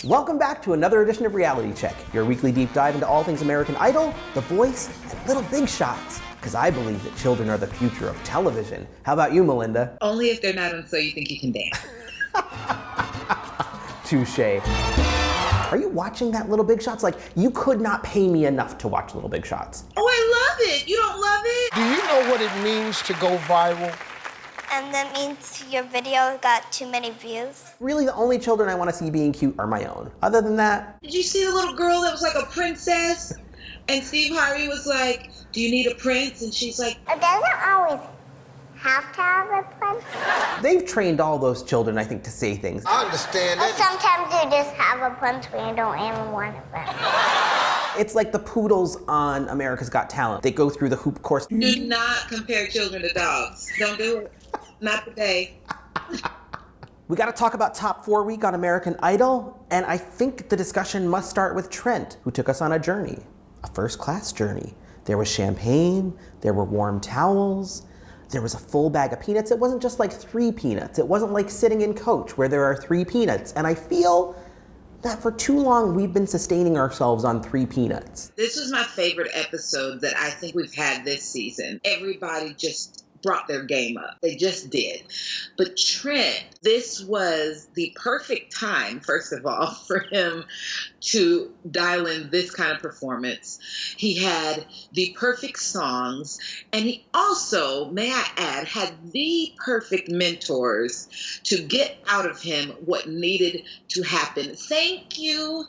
Welcome back to another edition of Reality Check, your weekly deep dive into all things American Idol, The Voice, and Little Big Shots. Because I believe that children are the future of television. How about you, Melinda? Only if they're not on So You Think You Can Dance. Touche. Are you watching that Little Big Shots? Like, you could not pay me enough to watch Little Big Shots. Oh, I love it. You don't love it? Do you know what it means to go viral? And that means your video got too many views. Really, the only children I want to see being cute are my own. Other than that... Did you see the little girl that was like a princess? And Steve Harvey was like, do you need a prince? And she's like... It doesn't always have to have a prince. They've trained all those children, I think, to say things. I understand Or that. sometimes you just have a prince when you don't even want a prince. It's like the poodles on America's Got Talent. They go through the hoop course. Do not compare children to dogs. Don't do it. Not today. We got to talk about top 4 week on American Idol, and I think the discussion must start with Trent, who took us on a journey, a first-class journey. There was champagne, there were warm towels, there was a full bag of peanuts. It wasn't just like 3 peanuts. It wasn't like sitting in Coach where there are 3 peanuts. And I feel that for too long we've been sustaining ourselves on 3 peanuts. This was my favorite episode that I think we've had this season. Everybody just brought their game up. They just did. But Trent, this was the perfect time, first of all, for him to dial in this kind of performance. He had the perfect songs, and he also, may I add, had the perfect mentors to get out of him what needed to happen. Thank you,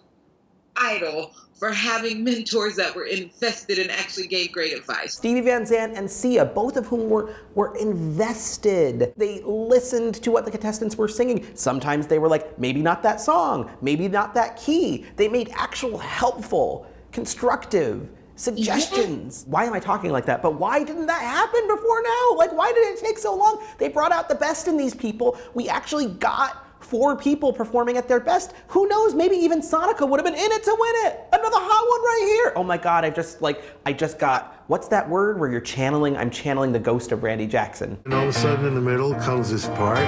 Idol, for having mentors that were invested and actually gave great advice. Stevie Van Zandt and Sia, both of whom were invested. They listened to what the contestants were singing. Sometimes they were like, maybe not that song, maybe not that key. They made actual helpful, constructive suggestions. Why am I talking like that? But why didn't that happen before now? Like, why did it take so long? They brought out the best in these people. We actually got 4 people performing at their best. Who knows, maybe even Sonica would have been in it to win it. Another hot one right here. Oh my God, I just got, what's that word where you're channeling? I'm channeling the ghost of Randy Jackson. And all of a sudden in the middle comes this part.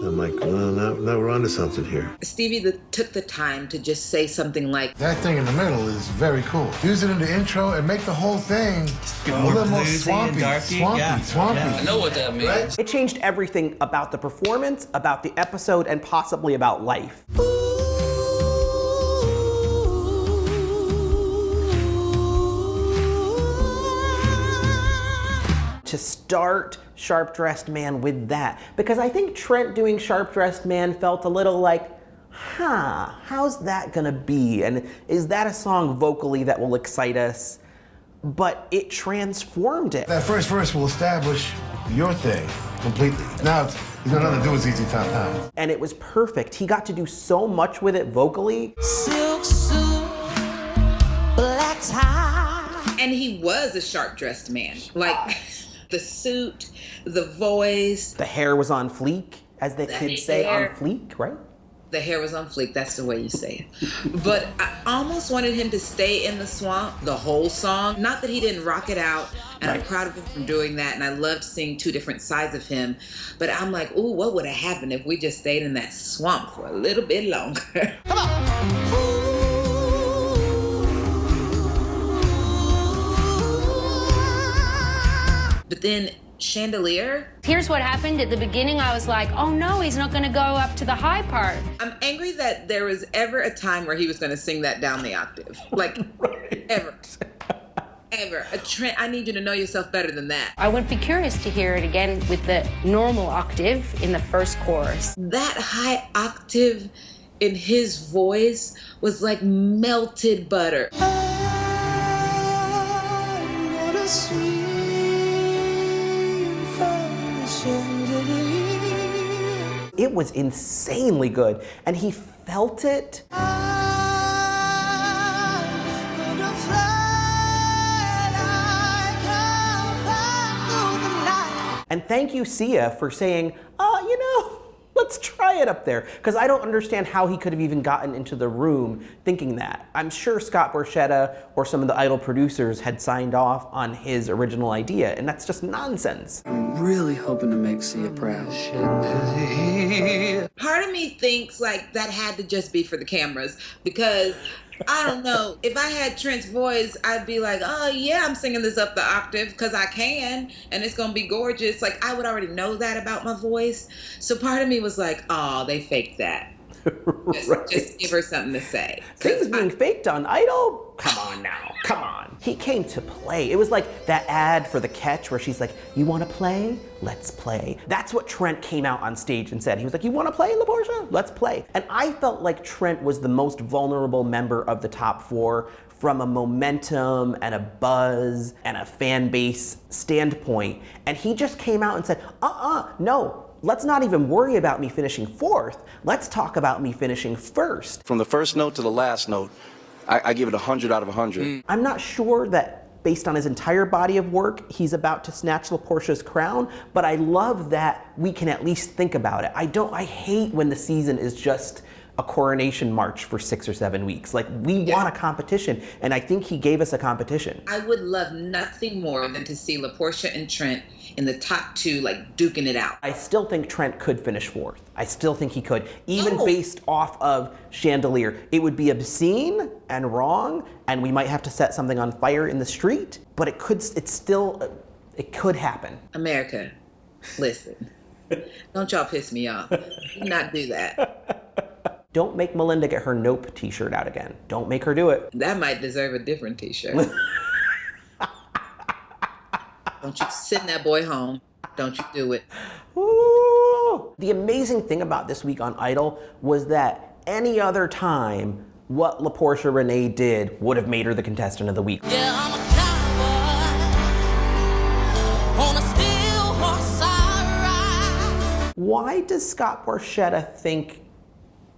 I'm like, well, now we're onto something here. Stevie took the time to just say something like, That thing in the middle is very cool. Use it in the intro and make the whole thing a little more swampy. Swampy. I know what that means. Right? It changed everything about the performance, about the episode, and possibly about life. To start Sharp Dressed Man with that. Because I think Trent doing Sharp Dressed Man felt a little like, how's that gonna be? And is that a song vocally that will excite us? But it transformed it. That first verse will establish your thing completely. Now it's got nothing to do with ZZ Top now. And it was perfect. He got to do so much with it vocally. Silk suit, black tie. and he was a sharp-dressed man. Like, the suit, the voice. The hair was on fleek, as the kids say, on fleek, right? The hair was on fleek, that's the way you say it. But I almost wanted him to stay in the swamp the whole song. Not that he didn't rock it out, and I'm proud of him for doing that, and I loved seeing two different sides of him. But I'm like, ooh, what would have happened if we just stayed in that swamp for a little bit longer? Come on. But then Chandelier. Here's what happened. At the beginning, I was like, oh no, he's not going to go up to the high part. I'm angry that there was ever a time where he was going to sing that down the octave. Like, ever. Ever. Trent, I need you to know yourself better than that. I would be curious to hear it again with the normal octave in the first chorus. That high octave in his voice was like melted butter. It was insanely good, and he felt it. And thank you, Sia, for saying, let's try it up there. Because I don't understand how he could have even gotten into the room thinking that. I'm sure Scott Borchetta or some of the Idol producers had signed off on his original idea, and that's just nonsense. I'm really hoping to make Sia proud. Part of me thinks like that had to just be for the cameras, because I don't know, if I had Trent's voice, I'd be like, oh yeah, I'm singing this up the octave because I can, and it's gonna be gorgeous. Like, I would already know that about my voice. So part of me was like, oh, they faked that. Right. Just give her something to say. Things being faked on Idol? Come on now, come on. He came to play. It was like that ad for the Catch where she's like, you wanna play? Let's play. That's what Trent came out on stage and said. He was like, you wanna play, LaPortia? Let's play. And I felt like Trent was the most vulnerable member of the top four from a momentum and a buzz and a fan base standpoint. And he just came out and said, no. Let's not even worry about me finishing fourth. Let's talk about me finishing first. From the first note to the last note, I give it 100 out of 100. I'm not sure that based on his entire body of work, he's about to snatch LaPortia's crown, but I love that we can at least think about it. I hate when the season is just a coronation march for 6 or 7 weeks. Like, we want a competition, and I think he gave us a competition. I would love nothing more than to see LaPortia and Trent in the top two, like duking it out. I still think Trent could finish fourth. I still think he could, even based off of Chandelier. It would be obscene and wrong, and we might have to set something on fire in the street, but it could happen. America, listen, don't y'all piss me off. Do not do that. Don't make Melinda get her Nope t-shirt out again. Don't make her do it. That might deserve a different t-shirt. Don't you send that boy home. Don't you do it. Ooh. The amazing thing about this week on Idol was that any other time, what LaPortia Renee did would have made her the contestant of the week. Yeah, I'm a cowboy on a steel horse I ride. Why does Scott Borchetta think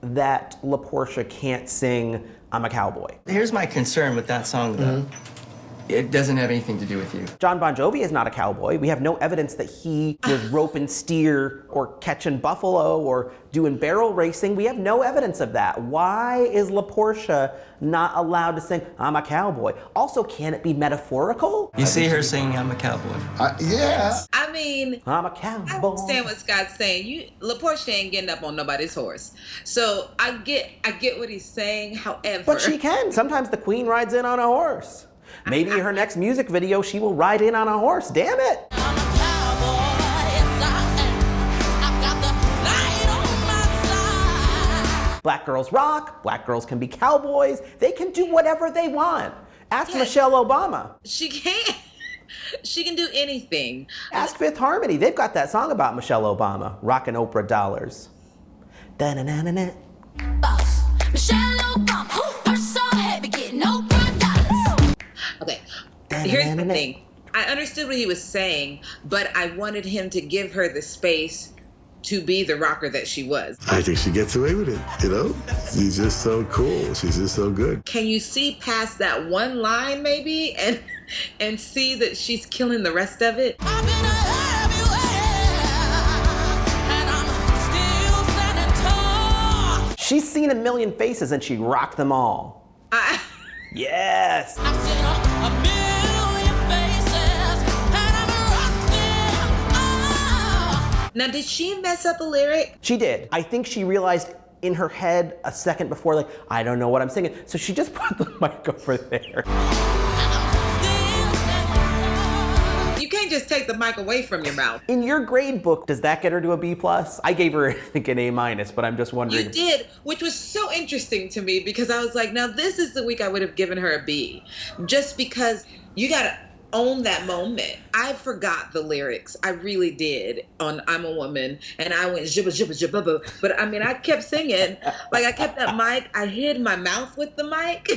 that LaPortia can't sing I'm a Cowboy? Here's my concern with that song, though. It doesn't have anything to do with you. John Bon Jovi is not a cowboy. We have no evidence that he was roping steer or catching buffalo or doing barrel racing. We have no evidence of that. Why is LaPortia not allowed to sing I'm a cowboy? Also, can it be metaphorical? You see her singing I'm a cowboy. Yeah. I mean, I'm a I cowboy. understand what Scott's saying. LaPortia ain't getting up on nobody's horse. So I get what he's saying. However, But she can. Sometimes the queen rides in on a horse. Maybe in her next music video, she will ride in on a horse. Damn it. I'm a cowboy, yes I am. I've got the light on my side. Black girls rock. Black girls can be cowboys. They can do whatever they want. Ask Michelle Obama. she can't. She can do anything. Ask Fifth Harmony. They've got that song about Michelle Obama, rocking Oprah dollars. Da-na-na-na-na. Boss, Michelle Obama, her so heavy, getting Oprah dollars. Okay, here's the thing. I understood what he was saying, but I wanted him to give her the space to be the rocker that she was. I think she gets away with it, you know? She's just so cool. She's just so good. Can you see past that one line maybe and see that she's killing the rest of it? I've been everywhere, and I'm still standing tall. She's seen a million faces and she rocked them all. Yes. I've seen a million faces, and I've rocked them all. Now, did she mess up a lyric? She did. I think she realized in her head a second before, like, I don't know what I'm singing. So she just put the mic over there. You can't just take the mic away from your mouth. In your grade book, does that get her to a B+? I gave her, I think, an A-, but I'm just wondering. You did, which was so interesting to me because I was like, now this is the week I would have given her a B. Just because you gotta own that moment. I forgot the lyrics. I really did on I'm a Woman. And I went jibba jibba jibba. But I mean, I kept singing. Like I kept that mic. I hid my mouth with the mic.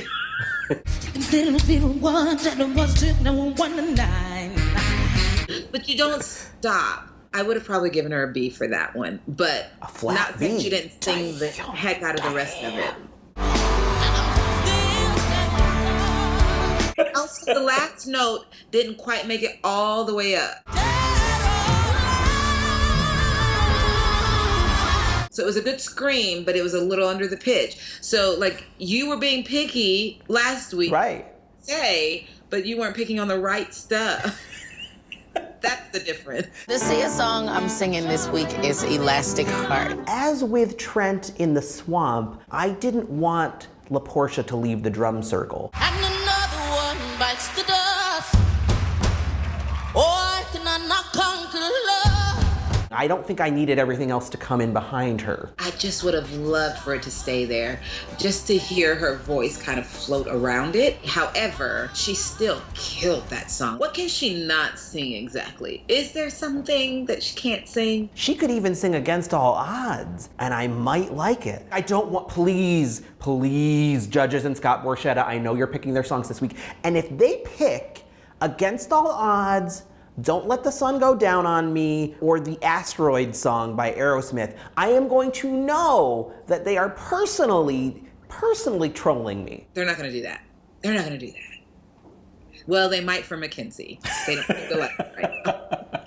But you don't stop. I would have probably given her a B for that one. But A flat not since B. she didn't sing the heck out of the rest of it. Also, the last note didn't quite make it all the way up. So it was a good scream, but it was a little under the pitch. So, like, you were being picky last week. Right. But you weren't picking on the right stuff. That's the difference. The Sia song I'm singing this week is Elastic Heart. As with Trent in the swamp, I didn't want LaPortia to leave the drum circle. And another one bites the dust. Or can I not conquer love? I don't think I needed everything else to come in behind her. I just would have loved for it to stay there, just to hear her voice kind of float around it. However, she still killed that song. What can she not sing exactly? Is there something that she can't sing? She could even sing Against All Odds, and I might like it. I don't want, please, judges and Scott Borchetta, I know you're picking their songs this week, and if they pick Against All Odds, Don't Let the Sun Go Down on Me, or the Asteroid song by Aerosmith, I am going to know that they are personally trolling me. They're not going to do that. They're not going to do that. Well, they might for Mackenzie. They don't go like that right now.